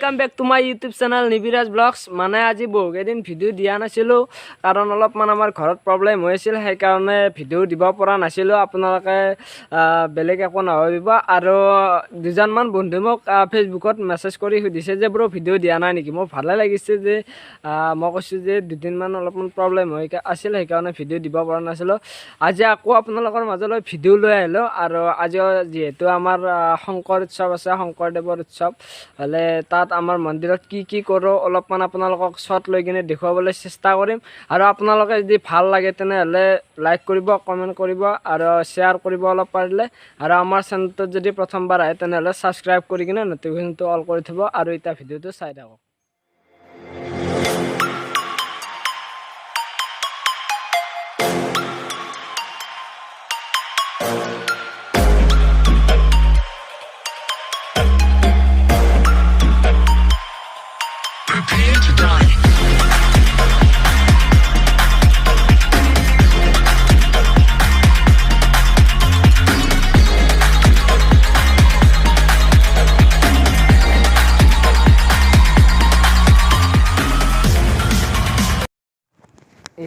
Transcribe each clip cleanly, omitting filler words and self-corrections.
Welcome back to my YouTube channel Nibiraj vlogs. মানে আজি বহুকেইদিন video' দিয়া নাছিলোঁ, কাৰণ অলপমান আমাৰ ঘৰত প্ৰব্লেম হৈ আছিল, সেইকাৰণে ভিডিঅ' দিব পৰা নাছিলোঁ। আপোনালোকে বেলেগ একো নাভাবিব। আৰু দুজনমান বন্ধু মোক ফেচবুকত মেছেজ কৰি সুধিছে যে ব্ৰ ভিডিঅ' দিয়া নাই নেকি। মোৰ ভালে লাগিছে যে মই কৈছোঁ যে দুদিনমান অলপমান প্ৰব্লেম হৈ আছিল, সেইকাৰণে ভিডিঅ' দিব পৰা নাছিলোঁ। আজি আকৌ আপোনালোকৰ মাজলৈ ভিডিঅ' লৈ আহিলোঁ। আৰু আজি যিহেতু আমাৰ শংকৰ উৎসৱ আছে, শংকৰদেৱৰ উৎসৱ হ'লে তাত আমাৰ মন্দিৰত কি কৰোঁ অলপমান আপোনালোকক শ্বৰ্ট লৈ কিনে দেখুৱাবলৈ চেষ্টা কৰিম। আৰু আপোনালোকে যদি ভাল লাগে তেনেহ'লে লাইক কৰিব, কমেণ্ট কৰিব আৰু শ্বেয়াৰ কৰিব অলপ পাৰিলে। আৰু আমাৰ চেনেলটোত যদি প্ৰথমবাৰ আহে তেনেহ'লে ছাবস্ক্ৰাইব কৰি কিনে ন'টিফিকেশ্যনটো অল কৰি থ'ব। আৰু এতিয়া ভিডিঅ'টো চাই থাকক।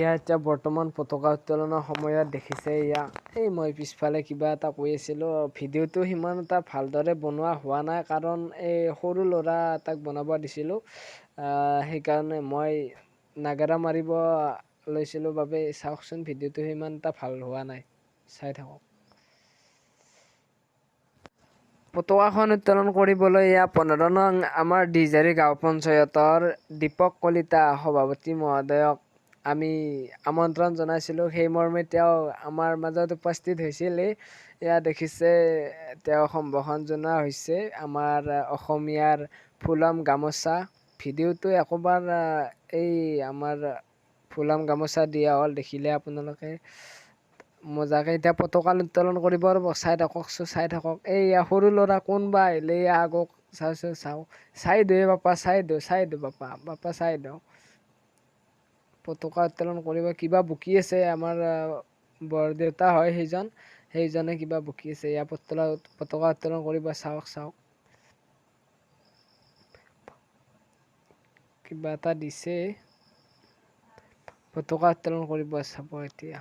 এয়া এতিয়া বৰ্তমান পতাকা উত্তোলনৰ সময়ত দেখিছে, এই মই পিছফালে কিবা এটা কৈ আছিলোঁ। ভিডিঅ'টো সিমান এটা ভালদৰে বনোৱা হোৱা নাই, কাৰণ এই সৰু ল'ৰা এটাক বনাব দিছিলোঁ, সেইকাৰণে মই নাগাৰা মাৰিব লৈছিলোঁ বাবে চাওকচোন, ভিডিঅ'টো সিমান এটা ভাল হোৱা নাই, চাই থাকক। পতাকাখন উত্তোলন কৰিবলৈ 15 নং আমাৰ দিজাৰী গাঁও পঞ্চায়তৰ দীপক কলিতা সভাপতি মহোদয়ক আমি আমন্ত্ৰণ জনাইছিলোঁ। সেই মৰ্মে তেওঁ আমাৰ মাজত উপস্থিত হৈছিল। এয়া দেখিছে, তেওঁ সম্ভাষণ জনোৱা হৈছে আমাৰ অসমীয়াৰ ফুলাম গামোচা। ভিডিঅ'টো একবাৰ এই আমাৰ ফুলাম গামোচা দিয়া হ'ল, দেখিলে আপোনালোকে মজাকে এতিয়া পতাকা উত্তোলন কৰিব আৰু চাই থাকক। এইয়া সৰু ল'ৰা কোনবা আহিলে, আগক চাওঁ চাই দিওঁ বাপা, চাই দিওঁ বাপা চাই দিওঁ। পতাকা উত্তোলন কৰিব, কিবা বকি আছে আমাৰ বৰদেউতা হয় সেইজনে কিবা বকি আছে। ইয়াৰ পতাকা উত্তোলন কৰিব, চাওক কিবা এটা দিছে, পতাকা উত্তোলন কৰিব, চাব এতিয়া।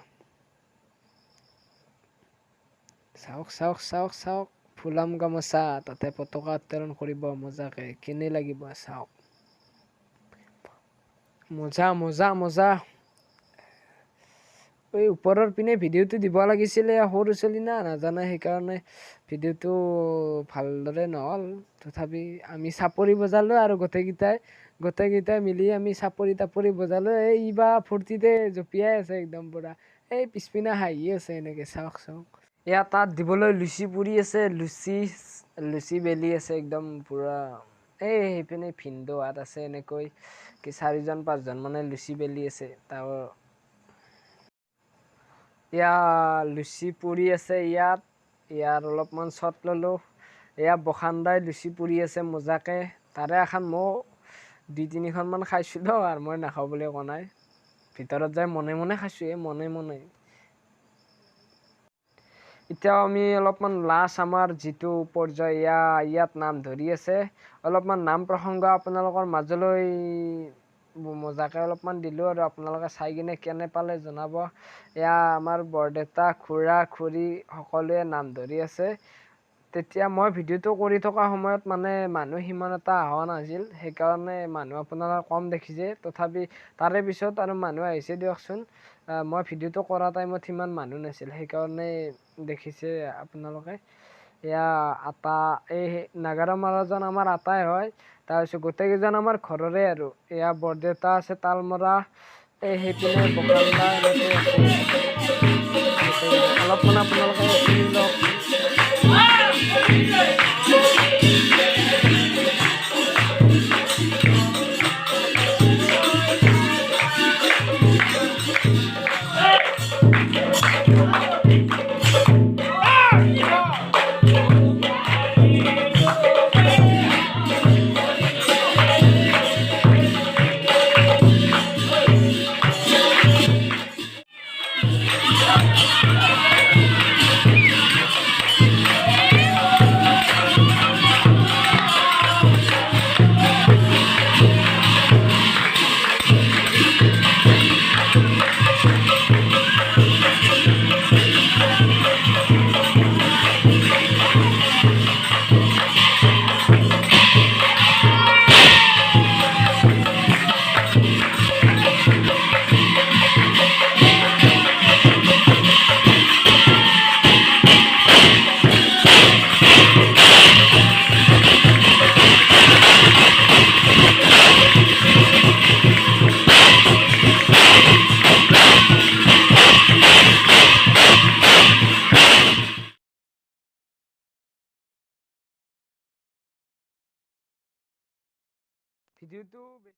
চাওক ফুলাম গামোচা, তাতে পতাকা উত্তোলন কৰিব মজাকে, কেনে লাগিব চাওক। মজা। এই ওপৰৰ পিনে ভিডিঅ'টো দিব লাগিছিলে, সৰু ছোৱালী না নাজানে, সেইকাৰণে ভিডিঅ'টো ভালদৰে নহ'ল। তথাপি আমি চাপৰি বজালোঁ আৰু গোটেইকেইটাই মিলি আমি চাপৰি বজালোঁ। এই বা ফূৰ্তিতে জঁপিয়াই আছে একদম পুৰা, এই পিছপিনে হাঁহি আছে এনেকে, চাওক। এয়া তাত দিবলৈ লুচি পুৰি আছে, লুচি বেলি আছে একদম পুৰা। সেইপিনে ভিনদেউ হাত আছে, এনেকৈ 4-5জন মানে লুচি বেলি আছে। এয়া লুচি পুৰি আছে, ইয়াৰ অলপমান শ্বট ল'লোঁ। এয়া বখান্দাই লুচি পুৰি আছে মজাকে, তাৰে এখন মই 2-3খনমান খাইছিলোঁ আৰু মই নাখাওঁ বুলি কোৱা নাই। ভিতৰত যাই মনে খাইছোঁ, মনে। এতিয়াও আমি অলপমান লাষ্ট আমাৰ যিটো পৰ্যায়, ইয়াত নাম ধৰি আছে। অলপমান নাম প্ৰসংগ আপোনালোকৰ মাজলৈ মজাকে অলপমান দিলোঁ, আৰু আপোনালোকে চাই কিনে কেনে পালে জনাব। এয়া আমাৰ বৰদেউতা, খুৰা-খুৰী সকলোৱে নাম ধৰি আছে। তেতিয়া মই ভিডিঅ'টো কৰি থকা সময়ত মানে মানুহ সিমান এটা অহা নাছিল, সেইকাৰণে মানুহ আপোনালোকে কম দেখিছে। তথাপি তাৰে পিছত আৰু মানুহ আহিছে দিয়কচোন। মই ভিডিঅ'টো কৰা টাইমত সিমান মানুহ নাছিল, সেইকাৰণে দেখিছে আপোনালোকে। এয়া আটা, এই নাগাৰা মাৰাজন আমাৰ আটাই হয়। তাৰপিছত গোটেইকেইজন আমাৰ ঘৰৰে আৰু। এয়া বৰদেউতা আছে তালমৰা, সেইপিনে বখান্দা এনেকৈ আছে। অলপমান আপোনালোকে শুনি লওক। ভিডিঅ'টো